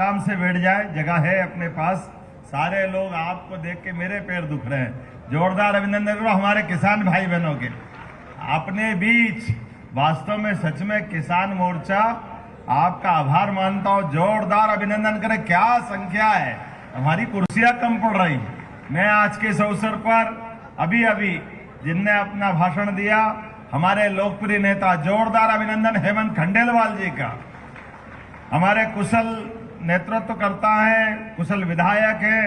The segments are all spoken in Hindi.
आराम से बैठ जाए, जगह है अपने पास। सारे लोग आपको देख के मेरे पैर दुख रहे हैं। जोरदार अभिनंदन करो हमारे किसान भाई बहनों के अपने बीच। वास्तव में सच में किसान मोर्चा आपका आभार मानता हूं। जोरदार अभिनंदन करें। क्या संख्या है, हमारी कुर्सियां कम पड़ रही। मैं आज के इस अवसर पर अभी जिनने अपना भाषण दिया, हमारे लोकप्रिय नेता, जोरदार अभिनंदन हेमंत खंडेलवाल जी का। हमारे कुशल नेतृत्व करता है, कुशल विधायक है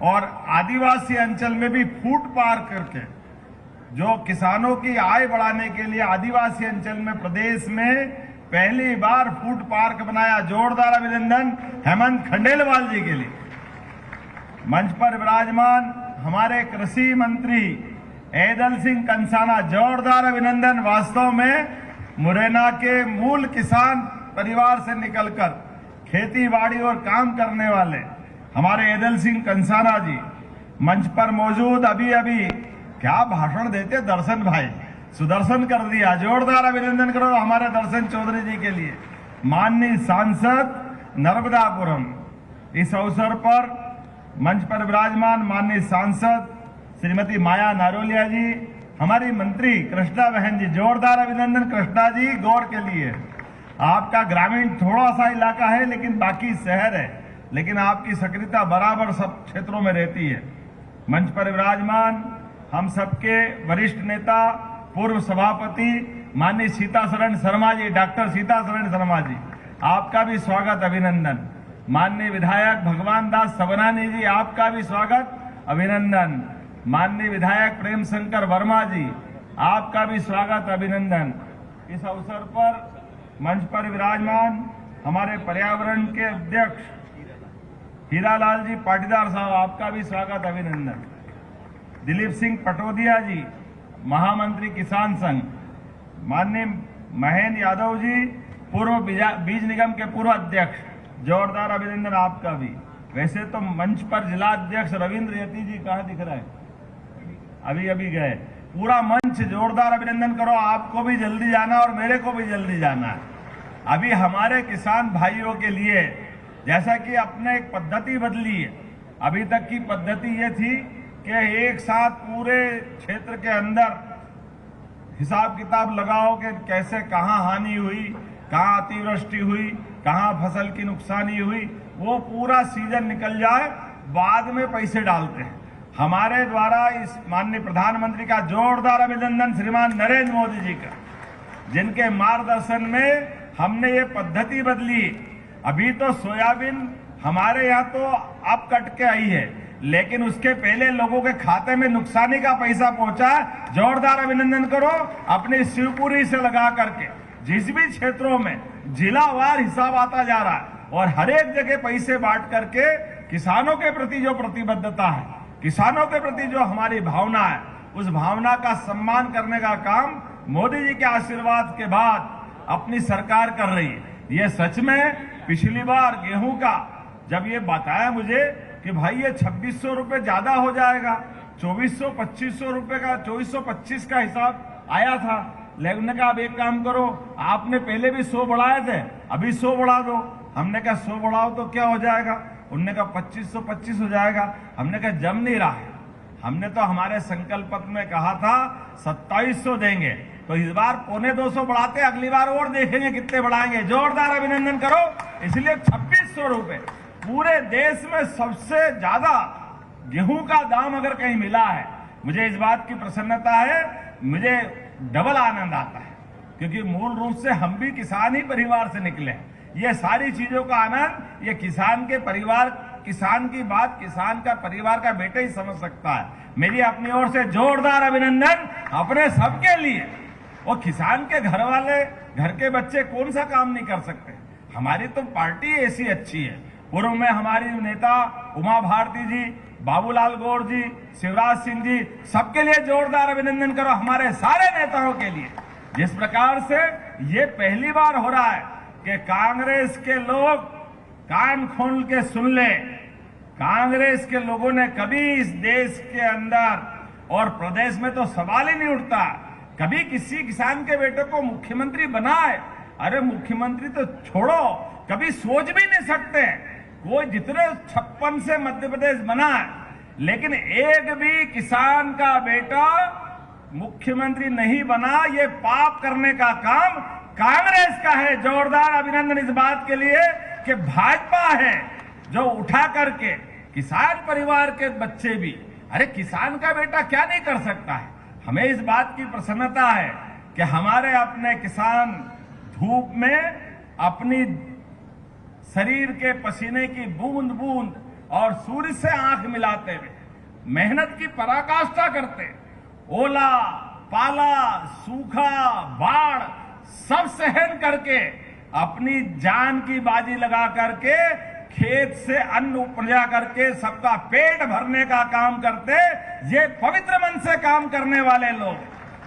और आदिवासी अंचल में भी फूड पार्क करके जो किसानों की आय बढ़ाने के लिए आदिवासी अंचल में प्रदेश में पहली बार फूड पार्क बनाया। जोरदार अभिनंदन हेमंत खंडेलवाल जी के लिए। मंच पर विराजमान हमारे कृषि मंत्री ऐदल सिंह कंसाना, जोरदार अभिनंदन। वास्तव में मुरैना के मूल किसान परिवार से निकलकर खेती बाड़ी और काम करने वाले हमारे ऐदल सिंह कंसाना जी मंच पर मौजूद। अभी क्या भाषण देते दर्शन भाई, सुदर्शन कर दिया। जोरदार अभिनंदन करो हमारे दर्शन चौधरी जी के लिए। माननीय सांसद नर्मदापुरम, इस अवसर पर मंच पर विराजमान माननीय सांसद श्रीमती माया नारोलिया जी, हमारी मंत्री कृष्णा बहन जी, जोरदार अभिनंदन कृष्णा जी। गौर के लिए आपका ग्रामीण थोड़ा सा इलाका है लेकिन बाकी शहर है, लेकिन आपकी सक्रियता बराबर सब क्षेत्रों में रहती है। मंच पर विराजमान हम सबके वरिष्ठ नेता, पूर्व सभापति माननीय सीतासरण शर्मा जी, डॉक्टर सीतासरण शर्मा जी, आपका भी स्वागत अभिनंदन। माननीय विधायक भगवान दास सबनानी जी, आपका भी स्वागत अभिनंदन। माननीय विधायक प्रेम शंकर वर्मा जी, आपका भी स्वागत अभिनंदन। इस अवसर पर मंच पर विराजमान हमारे पर्यावरण के अध्यक्ष हीरालाल जी पाटीदार साहब, आपका भी स्वागत अभिनंदन। दिलीप सिंह पटोदिया जी, महामंत्री किसान संघ, माननीय महेंद्र यादव जी, पूर्व बीज निगम के पूर्व अध्यक्ष, जोरदार अभिनंदन आपका भी। वैसे तो मंच पर जिला अध्यक्ष रविंद्र यति जी कहाँ दिख रहा है, अभी गए। पूरा मंच जोरदार अभिनंदन करो। आपको भी जल्दी जाना और मेरे को भी जल्दी जाना है। अभी हमारे किसान भाइयों के लिए जैसा कि अपने एक पद्धति बदली है। अभी तक की पद्धति ये थी कि एक साथ पूरे क्षेत्र के अंदर हिसाब किताब लगाओ कि कैसे कहाँ हानि हुई, कहाँ अतिवृष्टि हुई, कहाँ फसल की नुकसानी हुई, वो पूरा सीजन निकल जाए, बाद में पैसे डालते हैं। हमारे द्वारा इस माननीय प्रधानमंत्री का जोरदार अभिनंदन श्रीमान नरेंद्र मोदी जी का, जिनके मार्गदर्शन में हमने ये पद्धति बदली। अभी तो सोयाबीन हमारे यहाँ तो अब कट के आई है, लेकिन उसके पहले लोगों के खाते में नुकसानी का पैसा पहुंचा। जोरदार अभिनंदन करो अपनी शिवपुरी से लगा करके। जिस भी क्षेत्रों में जिलावार हिसाब आता जा रहा है और हर एक जगह पैसे बांट करके किसानों के प्रति जो प्रतिबद्धता है, किसानों के प्रति जो हमारी भावना है, उस भावना का सम्मान करने का काम मोदी जी के आशीर्वाद के बाद अपनी सरकार कर रही है। ये सच में पिछली बार गेहूं का जब ये बताया मुझे कि भाई ये 2600 रुपये ज्यादा हो जाएगा, 2400-2500 रुपये का 2425 का हिसाब आया था, लेकिन उन्होंने कहा अब एक काम करो, आपने पहले भी 100 बढ़ाए थे, अभी 100 बढ़ा दो। हमने कहा 100 बढ़ाओ तो क्या हो जाएगा? उन्होंने कहा 2525 हो जाएगा। हमने कहा जम नहीं रहा है। हमने तो हमारे संकल्प पत्र में कहा था 2700 देंगे, तो इस बार 250 बढ़ाते, अगली बार और देखेंगे कितने बढ़ाएंगे। जोरदार अभिनंदन करो। इसलिए 2600 रुपये पूरे देश में सबसे ज्यादा गेहूं का दाम अगर कहीं मिला है, मुझे इस बात की प्रसन्नता है, मुझे डबल आनंद आता है, क्योंकि मूल रूप से हम भी किसान ही परिवार से निकले हैं। ये सारी चीजों का आनंद ये किसान के परिवार, किसान की बात किसान का परिवार का बेटा ही समझ सकता है। मेरी अपनी ओर से जोरदार अभिनंदन अपने सबके लिए। और किसान के घर वाले, घर के बच्चे कौन सा काम नहीं कर सकते? हमारी तो पार्टी ऐसी अच्छी है। पूर्व में हमारी नेता उमा भारती जी, बाबूलाल गौर जी, शिवराज सिंह जी, सबके लिए जोरदार अभिनंदन करो। हमारे सारे नेताओं के लिए जिस प्रकार से ये पहली बार हो रहा है कि कांग्रेस के लोग कान खोल के सुन ले, कांग्रेस के लोगों ने कभी इस देश के अंदर और प्रदेश में तो सवाल ही नहीं उठता, कभी किसी किसान के बेटे को मुख्यमंत्री बनाए। अरे मुख्यमंत्री तो छोड़ो, कभी सोच भी नहीं सकते कोई जितने 56 से मध्य प्रदेश बना है, लेकिन एक भी किसान का बेटा मुख्यमंत्री नहीं बना। ये पाप करने का काम कांग्रेस का है। जोरदार अभिनंदन इस बात के लिए कि भाजपा है जो उठा करके किसान परिवार के बच्चे भी, अरे किसान का बेटा क्या नहीं कर सकता है। हमें इस बात की प्रसन्नता है कि हमारे अपने किसान धूप में अपनी शरीर के पसीने की बूंद बूंद और सूर्य से आंख मिलाते हुए मेहनत की पराकाष्ठा करते, ओला पाला सूखा बाढ़ सब सहन करके अपनी जान की बाजी लगा करके खेत से अन्न उपजा करके सबका पेट भरने का काम करते। ये पवित्र मन से काम करने वाले लोग,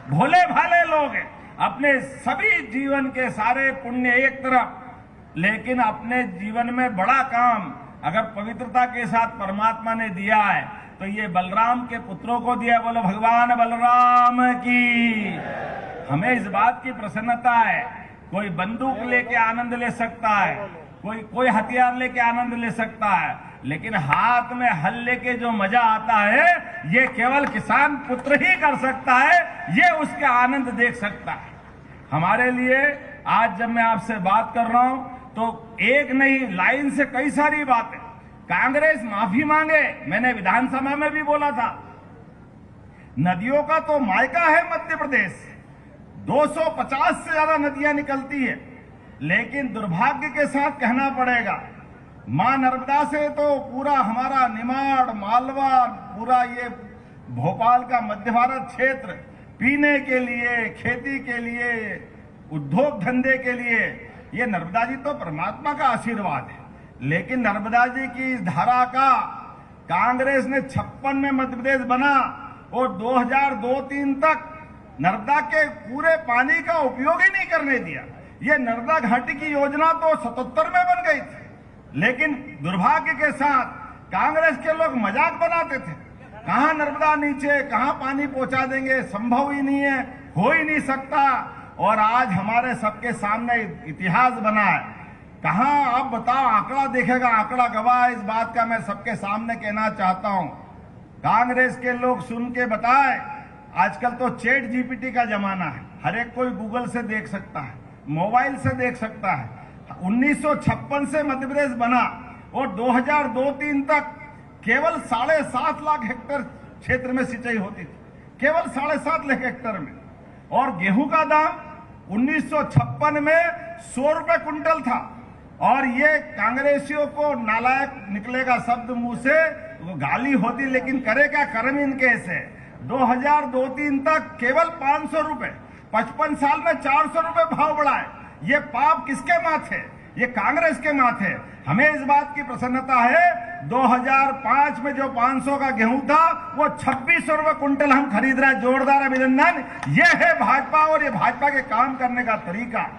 भोले भाले लोग हैं। अपने सभी जीवन के सारे पुण्य एक तरफ, लेकिन अपने जीवन में बड़ा काम अगर पवित्रता के साथ परमात्मा ने दिया है तो ये बलराम के पुत्रों को दिया। बोलो भगवान बलराम की। हमें इस बात की प्रसन्नता है, कोई बंदूक लेके आनंद ले सकता है, कोई हथियार लेके आनंद ले सकता है, लेकिन हाथ में हल लेके जो मजा आता है ये केवल किसान पुत्र ही कर सकता है। ये उसका आनंद देख सकता है। हमारे लिए आज जब मैं आपसे बात कर रहा हूं तो एक नहीं, लाइन से कई सारी बातें। कांग्रेस माफी मांगे, मैंने विधानसभा में भी बोला था। नदियों का तो मायका है मध्य प्रदेश, 250 से ज्यादा नदियां निकलती है, लेकिन दुर्भाग्य के साथ कहना पड़ेगा मां नर्मदा से तो पूरा हमारा निमाड़ मालवा, पूरा ये भोपाल का मध्य भारत क्षेत्र पीने के लिए, खेती के लिए, उद्योग धंधे के लिए, ये नर्मदा जी तो परमात्मा का आशीर्वाद है। लेकिन नर्मदा जी की इस धारा का कांग्रेस ने 56 में मध्य प्रदेश बना और 2002-03 तक नर्मदा के पूरे पानी का उपयोग ही नहीं करने दिया। ये नर्मदा घाटी की योजना तो 77 में बन गई थी, लेकिन दुर्भाग्य के साथ कांग्रेस के लोग मजाक बनाते थे, कहां नर्मदा नीचे, कहां पानी पहुंचा देंगे, संभव ही नहीं है, हो ही नहीं सकता। और आज हमारे सबके सामने इतिहास बना है। कहां आप बताओ, आंकड़ा देखेगा, आंकड़ा गवाह इस बात का। मैं सबके सामने कहना चाहता हूं, कांग्रेस के लोग सुन के बताए, आजकल तो चैट जीपीटी का जमाना है, हर एक कोई गूगल से देख सकता है, मोबाइल से देख सकता है। 1956 से मध्य प्रदेश बना और 2002-03 तक केवल 7.5 लाख हेक्टेयर क्षेत्र में सिंचाई होती थी, केवल 7.5 लाख हेक्टेयर में। और गेहूं का दाम 1956 में 100 रुपए क्विंटल था। और ये कांग्रेसियों को नालायक निकलेगा शब्द मुंह से, वो गाली होती, लेकिन करे क्या कर्म इनके से। 2002-03 तक केवल 500 रुपए, 55 साल में 400 रुपए भाव बढ़ा है। ये पाप किसके माथे? ये कांग्रेस के माथे। हमें इस बात की प्रसन्नता है, 2005 में जो 500 का गेहूं था वो 2600 रुपए क्विंटल हम खरीद रहे हैं। जोरदार अभिनंदन। ये है भाजपा और ये भाजपा के काम करने का तरीका।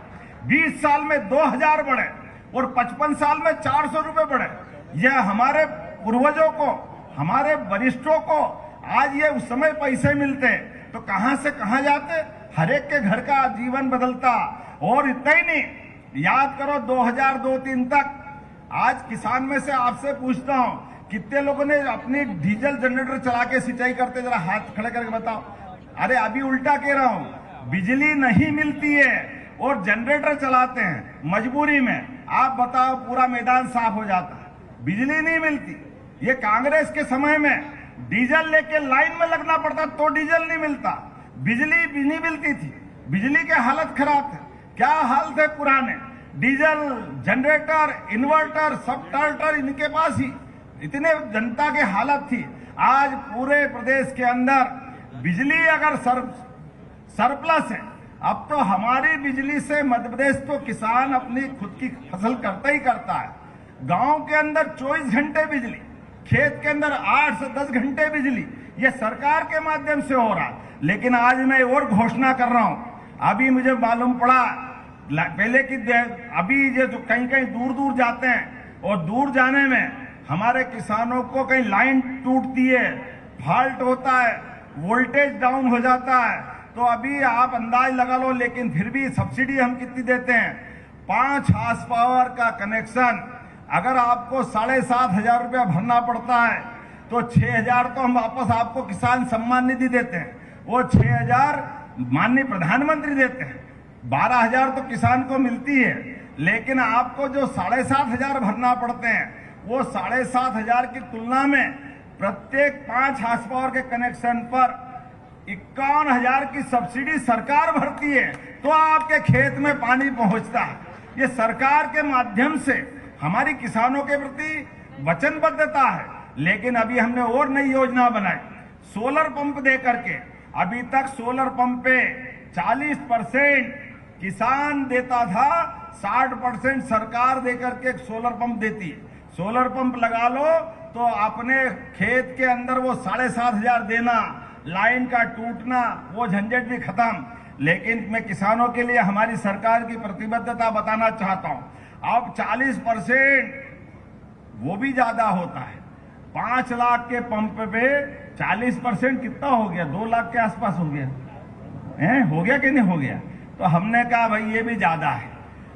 20 साल में 2000 बढ़े और 55 साल में 400 रुपए बढ़े। यह हमारे पूर्वजों को, हमारे वरिष्ठों को आज ये उस समय पैसे मिलते तो कहां से कहां जाते। हर एक के घर का जीवन बदलता। और इतना ही नहीं, याद करो 2002-03 तक, आज किसान में से आपसे पूछता हूं, कितने लोगों ने अपनी डीजल जनरेटर चला के सिंचाई करते, जरा हाथ खड़े करके बताओ। अरे अभी उल्टा कह रहा हूं, बिजली नहीं मिलती है और जनरेटर चलाते हैं मजबूरी में। आप बताओ, पूरा मैदान साफ हो जाता है, बिजली नहीं मिलती। ये कांग्रेस के समय में डीजल लेके लाइन में लगना पड़ता तो डीजल नहीं मिलता, बिजली भी नहीं मिलती थी, बिजली के हालत खराब थे। क्या हाल थे पुराने, डीजल जनरेटर इन्वर्टर सब टर्टर इनके पास ही, इतने जनता की हालत थी। आज पूरे प्रदेश के अंदर बिजली अगर सरप्लस है, अब तो हमारी बिजली से मध्य प्रदेश तो किसान अपनी खुद की फसल करता ही करता है। गांव के अंदर 24 घंटे बिजली, खेत के अंदर 8 से 10 घंटे बिजली, ये सरकार के माध्यम से हो रहा। लेकिन आज मैं और घोषणा कर रहा हूं, अभी मुझे मालूम पड़ा पहले कि अभी ये जो कहीं कहीं दूर दूर जाते हैं और दूर जाने में हमारे किसानों को कहीं लाइन टूटती है, फॉल्ट होता है, वोल्टेज डाउन हो जाता है, तो अभी आप अंदाज लगा लो। लेकिन फिर भी सब्सिडी हम कितनी देते हैं, 5 हार्स पावर का कनेक्शन अगर आपको 7,500 रुपया भरना पड़ता है तो 6,000 तो हम वापस आपको किसान सम्मान निधि देते हैं, वो 6,000 माननीय प्रधानमंत्री देते हैं, 12,000 तो किसान को मिलती है। लेकिन आपको जो 7,500 भरना पड़ते हैं वो 7,500 की तुलना में प्रत्येक 5 हार्स पावर के कनेक्शन पर 51,000 की सब्सिडी सरकार भरती है, तो आपके खेत में पानी पहुंचता है। ये सरकार के माध्यम से हमारी किसानों के प्रति वचनबद्धता है। लेकिन अभी हमने और नई योजना बनाई, सोलर पंप दे करके। अभी तक सोलर पंप पे 40% किसान देता था, 60% सरकार दे करके सोलर पंप देती है। सोलर पंप लगा लो तो अपने खेत के अंदर वो 7,500 देना, लाइन का टूटना, वो झंझट भी खत्म। लेकिन मैं किसानों के लिए हमारी सरकार की प्रतिबद्धता बताना चाहता हूं। अब 40% वो भी ज्यादा होता है। 5 लाख के पंप पे 40% कितना हो गया? 2 लाख के आसपास हो गया है, हो गया कि नहीं हो गया? तो हमने कहा भाई ये भी ज्यादा है।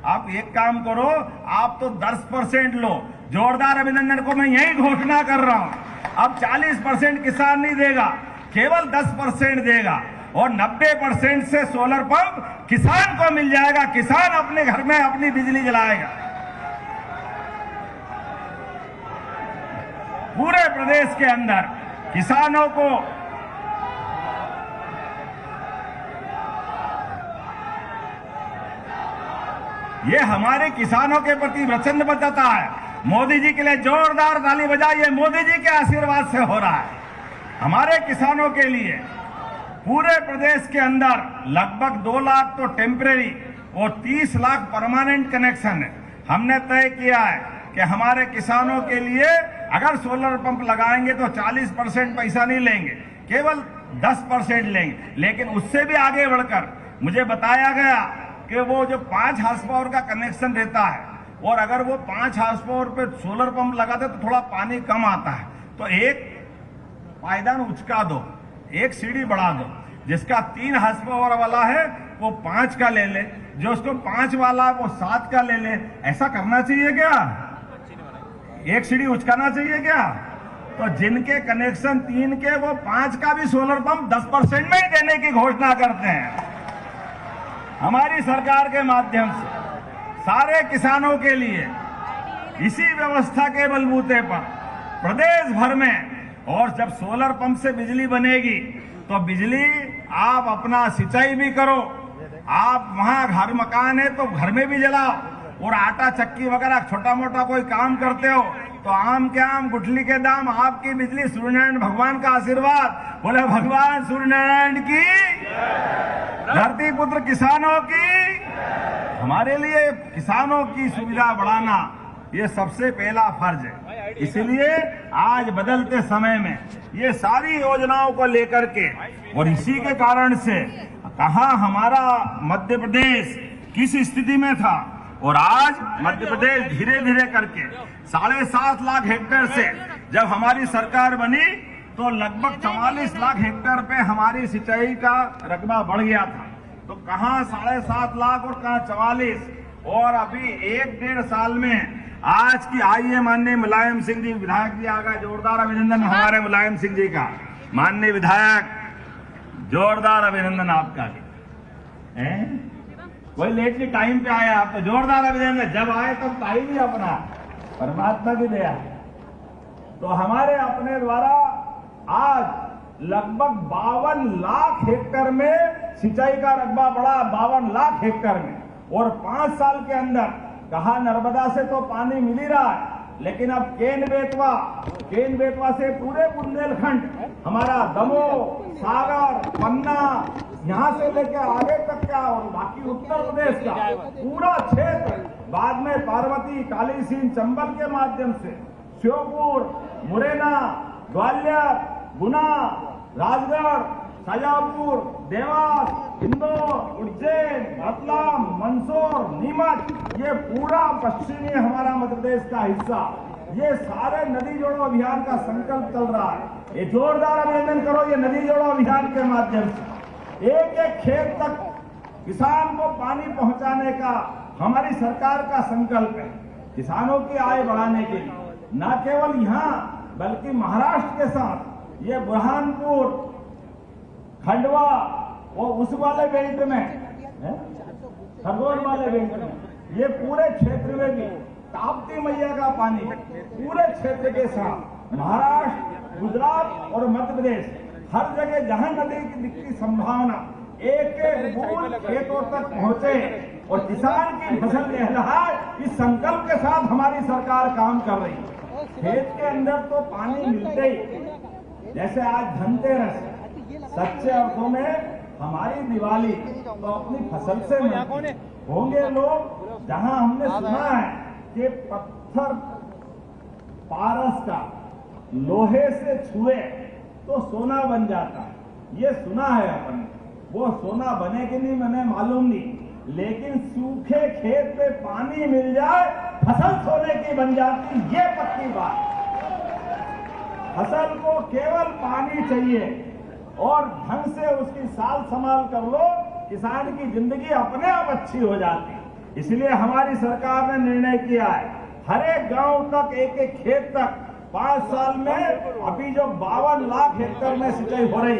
आप एक काम करो, आप तो 10% लो। जोरदार अभिनंदन को मैं यही घोषणा कर रहा हूं। अब 40% किसान नहीं देगा, केवल 10% देगा और 90% से सोलर पंप किसान को मिल जाएगा। किसान अपने घर में अपनी बिजली जलाएगा। पूरे प्रदेश के अंदर किसानों को ये हमारे किसानों के प्रति वचनबद्धता है। मोदी जी के लिए जोरदार ताली बजाइए। मोदी जी के आशीर्वाद से हो रहा है। हमारे किसानों के लिए पूरे प्रदेश के अंदर लगभग 2 लाख तो टेम्परेरी और 30 लाख परमानेंट कनेक्शन है। हमने तय किया है कि हमारे किसानों के लिए अगर सोलर पंप लगाएंगे तो 40% पैसा नहीं लेंगे, केवल 10% लेंगे। लेकिन उससे भी आगे बढ़कर मुझे बताया गया कि वो जो 5 हार्स पावर का कनेक्शन रहता है और अगर वो 5 हार्स पावर पे सोलर पंप लगाते तो थोड़ा पानी कम आता है, तो एक पायदान उचका दो, एक सीढ़ी बढ़ा दो। जिसका 3 हार्स पावर वाला है वो 5 का ले ले, जो उसको 5 वाला वो 7 का ले ले। ऐसा करना चाहिए क्या? एक सीढ़ी उचकाना चाहिए क्या? तो जिनके कनेक्शन 3 के वो 5 का भी सोलर पंप 10% में ही देने की घोषणा करते हैं। हमारी सरकार के माध्यम से सारे किसानों के लिए इसी व्यवस्था के बलबूते पर प्रदेश भर में, और जब सोलर पंप से बिजली बनेगी तो बिजली आप अपना सिंचाई भी करो, आप वहां घर मकान है तो घर में भी जलाओ, और आटा चक्की वगैरह छोटा मोटा कोई काम करते हो तो आम के आम गुठली के दाम, आपकी बिजली सूर्यनारायण भगवान का आशीर्वाद। बोले भगवान सूर्यनारायण की, धरती पुत्र किसानों की। हमारे लिए किसानों की सुविधा बढ़ाना ये सबसे पहला फर्ज है। इसलिए आज बदलते समय में ये सारी योजनाओं को लेकर के, और इसी के कारण से कहा हमारा मध्य प्रदेश किस स्थिति में था, और आज मध्य प्रदेश धीरे धीरे करके 7.5 लाख हेक्टेयर से जब हमारी सरकार बनी तो लगभग 44 लाख हेक्टेयर पे हमारी सिंचाई का रकबा बढ़ गया था। तो कहाँ 7.5 लाख और कहाँ 44, और अभी 1-1.5 साल में आज की आइए माननीय मुलायम सिंह जी विधायक जी आ गए। जोरदार अभिनंदन हमारे मुलायम सिंह जी का। माननीय विधायक, जोरदार अभिनंदन आपका भी। कोई लेटली टाइम पे आया, आप तो जोरदार अभिनंदन। जब आए तब टाइम ही अपना, परमात्मा की दया। तो हमारे अपने द्वारा आज लगभग 52 लाख हेक्टेयर में सिंचाई का रकबा बढ़ा, 52 लाख हेक्टेयर में। और 5 साल के अंदर कहा नर्मदा से तो पानी मिल ही रहा है, लेकिन अब केन बेतवा से पूरे बुंदेलखंड, हमारा दमोह, सागर, पन्ना, यहाँ से लेकर आगे तक का और बाकी उत्तर प्रदेश का पूरा क्षेत्र, बाद में पार्वती, कालीसिंह, चंबल के माध्यम से श्योपुर, मुरैना, ग्वालियर, गुना, राजगढ़, शाजापुर, देवास, इंदौर, उज्जैन, रतलाम, मंदसौर, नीमच, ये पूरा पश्चिमी हमारा मध्य प्रदेश का हिस्सा, ये सारे नदी जोड़ो अभियान का संकल्प चल रहा है। ये जोरदार अभिनंदन करो। ये नदी जोड़ो अभियान के माध्यम से एक एक खेत तक किसान को पानी पहुंचाने का हमारी सरकार का संकल्प है। किसानों की आय बढ़ाने के लिए, न केवल यहाँ बल्कि महाराष्ट्र के साथ ये बुरहानपुर, खंडवा और उस वाले बेल्ट में, खरगोन वाले बेल्ट में, ये पूरे क्षेत्र में भी ताप्ती मैया का पानी पूरे क्षेत्र के साथ महाराष्ट्र, गुजरात और मध्य प्रदेश हर जगह जहां नदी की संभावना एक एक बूंद खेतों तक पहुंचे और किसान की फसल लहलहाए, इस संकल्प के साथ हमारी सरकार काम कर रही है। खेत के अंदर तो पानी मिलते ही, जैसे आज धनतेरस, सच्चे अर्थों में हमारी दिवाली तो अपनी फसल से मिलती होंगे लोग। जहां हमने सुना है कि पत्थर पारस का लोहे से छुए तो सोना बन जाता है, ये सुना है अपन। वो सोना बने कि नहीं मैंने मालूम नहीं, लेकिन सूखे खेत पे पानी मिल जाए फसल सोने की बन जाती, ये पक्की बात। फसल को केवल पानी चाहिए और ढंग से उसकी साल संभाल कर लो, किसान की जिंदगी अपने आप अच्छी हो जाती। इसलिए हमारी सरकार ने निर्णय किया है हर एक गांव तक, एक एक खेत तक 5 साल में अभी जो 52 लाख हेक्टेयर में सिंचाई हो रही,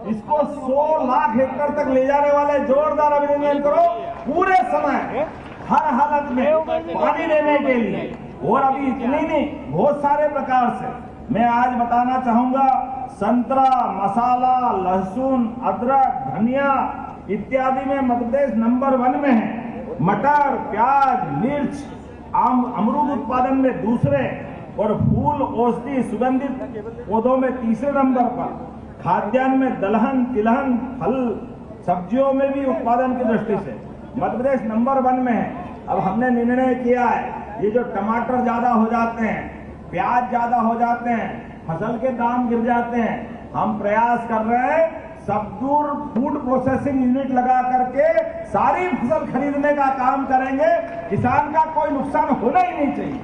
इसको 100 लाख हेक्टेयर तक ले जाने वाले जोरदार अभिनंदन करो। पूरे समय हर हालत में पानी देने के लिए, और अभी इतनी नहीं, बहुत सारे प्रकार से मैं आज बताना चाहूंगा। संतरा, मसाला, लहसुन, अदरक, धनिया इत्यादि में मध्य प्रदेश नंबर 1 में है। मटर, प्याज, मिर्च, अमरूद उत्पादन में दूसरे, और फूल, औषधि, सुगंधित पौधों में तीसरे नंबर पर। खाद्यान्न में दलहन, तिलहन, फल सब्जियों में भी उत्पादन की दृष्टि से मध्य प्रदेश नंबर 1 में है। अब हमने निर्णय किया है, ये जो टमाटर ज्यादा हो जाते हैं, प्याज ज्यादा हो जाते हैं, फसल के दाम गिर जाते हैं, हम प्रयास कर रहे हैं सबदूर फूड प्रोसेसिंग यूनिट लगा करके सारी फसल खरीदने का काम करेंगे। किसान का कोई नुकसान होना ही नहीं चाहिए।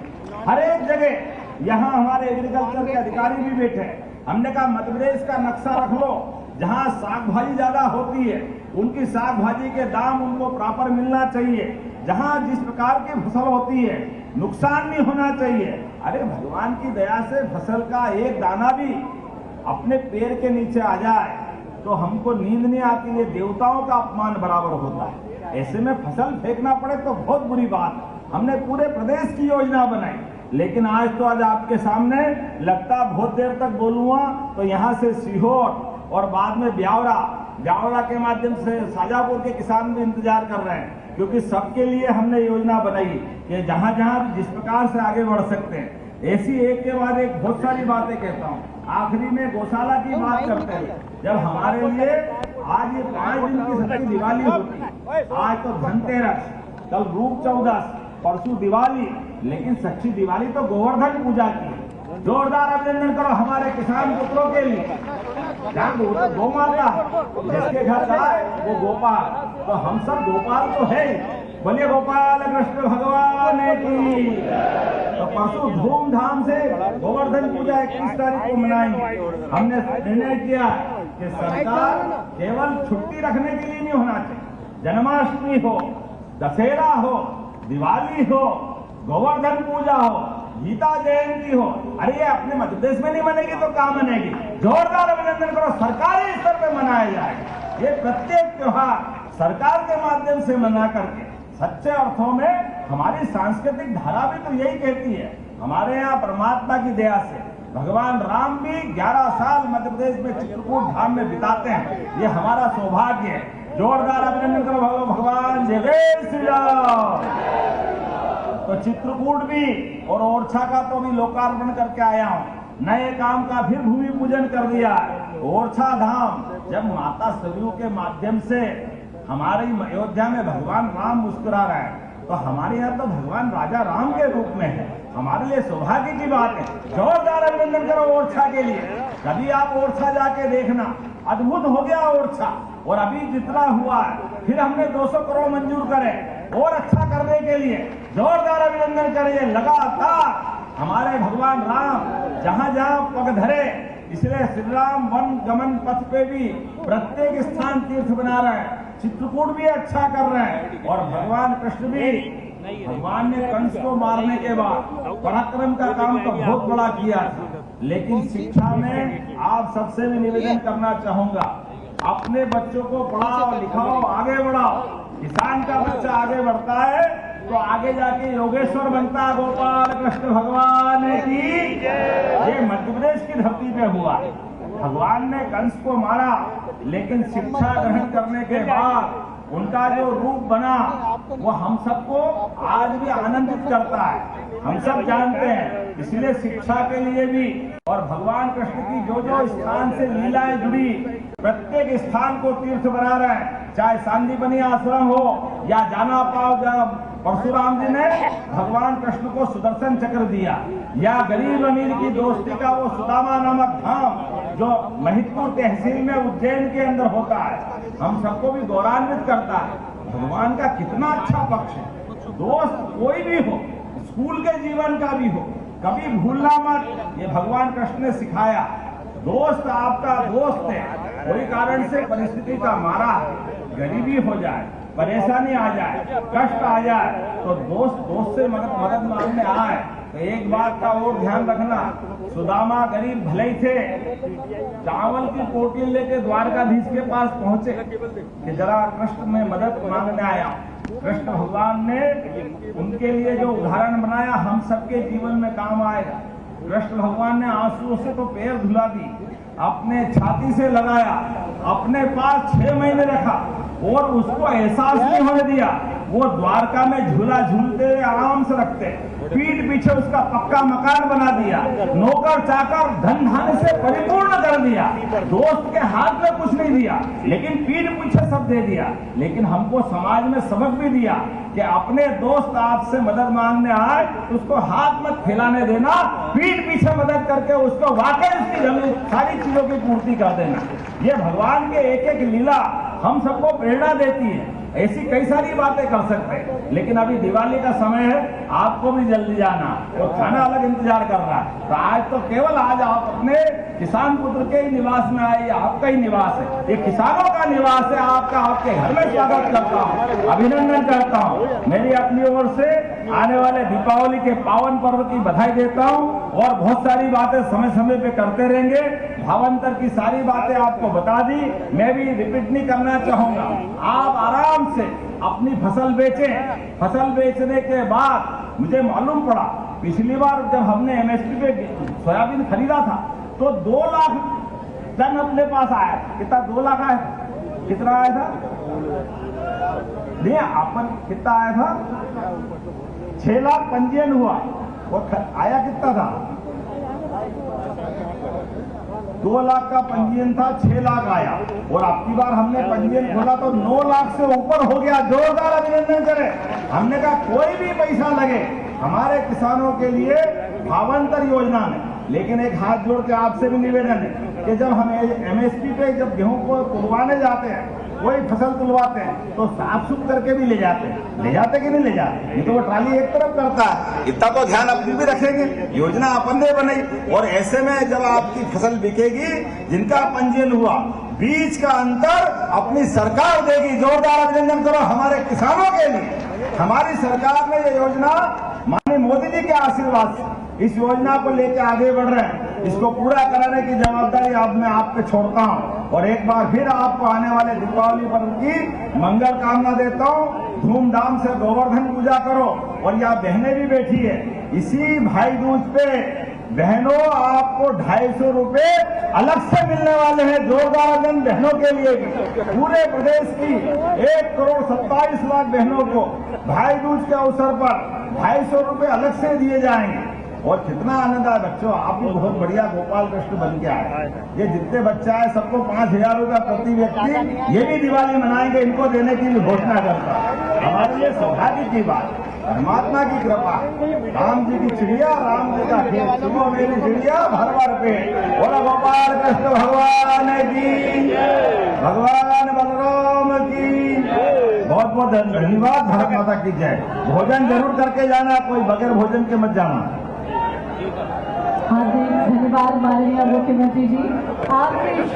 हर एक जगह यहाँ हमारे एग्रीकल्चर के अधिकारी भी बैठे हैं। हमने कहा मध्य प्रदेश का नक्शा रख लो, जहाँ साग भाजी ज्यादा होती है उनकी साग भाजी के दाम उनको प्रॉपर मिलना चाहिए। जहाँ जिस प्रकार की फसल होती है नुकसान नहीं होना चाहिए। अरे भगवान की दया से फसल का एक दाना भी अपने पैर के नीचे आ जाए तो हमको नींद नहीं आती, ये देवताओं का अपमान बराबर होता है। ऐसे में फसल फेंकना पड़े तो बहुत बुरी बात है। हमने पूरे प्रदेश की योजना बनाई, लेकिन आज तो आज आपके सामने लगता बहुत देर तक बोलूंगा तो यहाँ से सीहोर और बाद में ब्यावरा के माध्यम से शाजापुर के किसान भी इंतजार कर रहे हैं, क्योंकि सबके लिए हमने योजना बनाई कि जहां जहां जिस प्रकार से आगे बढ़ सकते हैं। ऐसी एक के बाद एक बहुत सारी बातें कहता हूँ। आखिरी में गौशाला की बात करते हैं। जब हमारे लिए आज ये 5 दिन की सच्ची दिवाली होती है, आज तो धनतेरस, कल रूप चौदस, परसों दिवाली, लेकिन सच्ची दिवाली तो गोवर्धन पूजा की है। जोरदार अभिनंदन करो हमारे किसान पुत्रों के लिए। गौ माता जिसके घर जाए वो गोपाल, तो हम सब गोपाल तो है। बोलिए गोपाल कृष्ण भगवान की। तो परसों धूमधाम से गोवर्धन पूजा 21 तारीख को मनाएंगे। हमने निर्णय किया कि सरकार केवल छुट्टी रखने के लिए नहीं होना चाहिए। जन्माष्टमी हो, दशहरा हो, दिवाली हो, गोवर्धन पूजा हो, गीता जयंती हो, अरे ये अपने मध्य प्रदेश में नहीं मनेगी तो कहां मनेगी? जोरदार अभिनंदन करो, सरकारी स्तर पे मनाया जाएगा। ये प्रत्येक त्योहार सरकार के माध्यम से मना करके सच्चे अर्थों में हमारी सांस्कृतिक धारा भी तो यही कहती है। हमारे यहाँ परमात्मा की दया से भगवान राम भी 11 साल मध्य प्रदेश में चित्रकूट धाम में बिताते हैं। ये हमारा सौभाग्य है। जोरदार अभिनंदन करो भगवान जय श्री राम। तो चित्रकूट भी और ओरछा का तो भी लोकार्पण करके आया हूँ। नए काम का फिर भूमि पूजन कर दिया। ओरछा धाम जब माता सरयू के माध्यम से हमारी अयोध्या में भगवान राम मुस्कुरा रहे हैं, तो हमारे यहाँ तो भगवान राजा राम के रूप में है। हमारे लिए सौभाग्य की बात है। जोरदार अभिनंदन करो ओरछा के लिए। कभी आप ओरछा जाके देखना, अद्भुत हो गया ओरछा। और अभी जितना हुआ है फिर हमने 200 करोड़ मंजूर करे और अच्छा करने के लिए। जोरदार अभिनंदन करिए। लगातार हमारे भगवान राम जहां जहां पग धरे, इसलिए श्री राम वन गमन पथ पे भी प्रत्येक स्थान तीर्थ बना रहे हैं। चित्रकूट भी अच्छा कर रहे हैं और भगवान कृष्ण भी भगवान ने कंस को मारने के बाद पराक्रम का काम तो बहुत बड़ा किया था, लेकिन शिक्षा में आप सबसे भी निवेदन करना चाहूंगा, अपने बच्चों को पढ़ाओ लिखाओ आगे बढ़ाओ। किसान का बच्चा आगे बढ़ता है तो आगे जाके योगेश्वर बनता है। गोपाल कृष्ण भगवान की ये मध्य प्रदेश की धरती पे हुआ है। भगवान ने कंस को मारा, लेकिन शिक्षा ग्रहण करने के बाद उनका जो रूप बना वो हम सबको आज भी आनंदित करता है, हम सब जानते हैं। इसलिए शिक्षा के लिए भी और भगवान कृष्ण की जो जो स्थान से लीलाएं जुड़ी, प्रत्येक स्थान को तीर्थ बना रहे हैं, चाहे सांदीपनी आश्रम हो या जाना पाओ जब परशुराम जी ने भगवान कृष्ण को सुदर्शन चक्र दिया, या गरीब अमीर की दोस्ती का वो सुदामा नामक धाम जो महिदपुर तहसील में उज्जैन के अंदर होता है, हम सबको भी गौरवान्वित करता है। भगवान का कितना अच्छा पक्ष है। दोस्त कोई भी हो, स्कूल के जीवन का भी हो, कभी भूलना मत, ये भगवान कृष्ण ने सिखाया। दोस्त आपका दोस्त है, कोई कारण से परिस्थिति का मारा, गरीबी हो जाए, परेशानी आ जाए, कष्ट आ जाए, तो दोस्त से मदद मांगने आए तो एक बात का और ध्यान रखना, सुदामा गरीब भले ही थे, चावल की पोटली लेके द्वारकाधीश के पास पहुंचे कि जरा कृष्ण में मदद मांगने आया। कृष्ण भगवान ने उनके लिए जो उदाहरण बनाया हम सबके जीवन में काम आएगा। कृष्ण भगवान ने आंसुओं से तो पैर धुला दी, अपने छाती से लगाया, अपने पास 6 महीने रखा और उसको एहसास नहीं होने दिया। वो द्वारका में झूला झूलते आराम से रखते, पीठ पीछे उसका पक्का मकान बना दिया, नौकर चाकर धन धान्य से परिपूर्ण कर दिया। दोस्त के हाथ में कुछ नहीं दिया, लेकिन पीठ पीछे सब दे दिया। लेकिन हमको समाज में सबक भी दिया कि अपने दोस्त आपसे मदद मांगने आए तो उसको हाथ मत फैलाने देना, पीठ पीछे मदद करके उसको वाकई उसकी जरूरत सारी चीजों की पूर्ति कर देना। ये भगवान के एक एक लीला हम सबको प्रेरणा देती है। ऐसी कई सारी बातें कर सकते हैं, लेकिन अभी दिवाली का समय है, आपको भी जल्दी जाना, तो खाना अलग इंतजार कर रहा है। तो आज तो केवल आज आप अपने किसान पुत्र के ही निवास में आए, आपका ही निवास है, ये किसानों का निवास है, आपका आपके घर में स्वागत करता हूँ, अभिनंदन करता हूँ। मेरी अपनी ओर से आने वाले दीपावली के पावन पर्व की बधाई देता हूँ और बहुत सारी बातें समय समय पे करते रहेंगे। भावांतर की सारी बातें आपको बता दी, मैं भी रिपीट नहीं करना चाहूंगा। आप आराम से अपनी फसल बेचें। फसल बेचने के बाद मुझे मालूम पड़ा, पिछली बार जब हमने एमएसपी पे सोयाबीन खरीदा था तो 2 लाख टन अपने पास आया। कितना? 2 लाख आया था। कितना आया था? नहीं, अपन कितना आया था? 6 लाख पंजीयन हुआ। वो आया कितना था? 2 लाख का पंजीयन था, 6 लाख आया। और अब की बार हमने पंजीयन खोला तो 9 लाख से ऊपर हो गया। जोरदार अभिनंदन करें। हमने कहा कोई भी पैसा लगे हमारे किसानों के लिए भावांतर योजना में। लेकिन एक हाथ जोड़ के आपसे भी निवेदन है कि जब हम एमएसपी पे जब गेहूं को तुलवाने जाते हैं, कोई फसल तुलवाते हैं तो साफ सुथ करके भी ले जाते कि नहीं ले जाते? नहीं तो वो ट्राली एक तरफ करता है। इतना तो ध्यान अपन भी रखेंगे, योजना अपन ने बनाई। और ऐसे में जब आपकी फसल बिकेगी, जिनका पंजीयन हुआ, बीज का अंतर अपनी सरकार देगी। जोरदार अभिनंदन करो हमारे किसानों के लिए। हमारी सरकार ने ये योजना माननीय मोदी जी के आशीर्वाद से इस योजना को लेकर आगे बढ़ रहे हैं। इसको पूरा कराने की जवाबदारी अब मैं आप पे छोड़ता हूं और एक बार फिर आपको आने वाले दीपावली पर्व की मंगल कामना देता हूं। धूमधाम से गोवर्धन पूजा करो। और यहाँ बहनें भी बैठी है, इसी भाई दूज पे बहनों आपको 250 रुपए अलग से मिलने वाले हैं। जोरदार अभिनंदन बहनों के लिए भी। पूरे प्रदेश की 1 करोड़ 27 लाख बहनों को भाई दूज के अवसर पर 250 रुपए अलग से दिए जाएंगे। और कितना आनंद आया बच्चों, आप भी बहुत बढ़िया गोपाल कृष्ण बन के आए। ये जितने बच्चे आए सबको 5000 रुपया प्रति व्यक्ति ये भी दिवाली मनाएंगे, इनको देने की भी घोषणा करता है। हमारे लिए सौभाग्य की बात, परमात्मा की कृपा। राम जी की चिड़िया, राम जी का खेत, सुबह मेरी चिड़िया भर भर पे। बोला गोपाल कृष्ण भगवान की, भगवान बलराम की। बहुत बहुत धन्यवाद। भारत माता की जय। भोजन जरूर करके जाना, कोई बगैर भोजन के मत जाना। हार्दिक धन्यवाद माननीय मुख्यमंत्री जी। आपके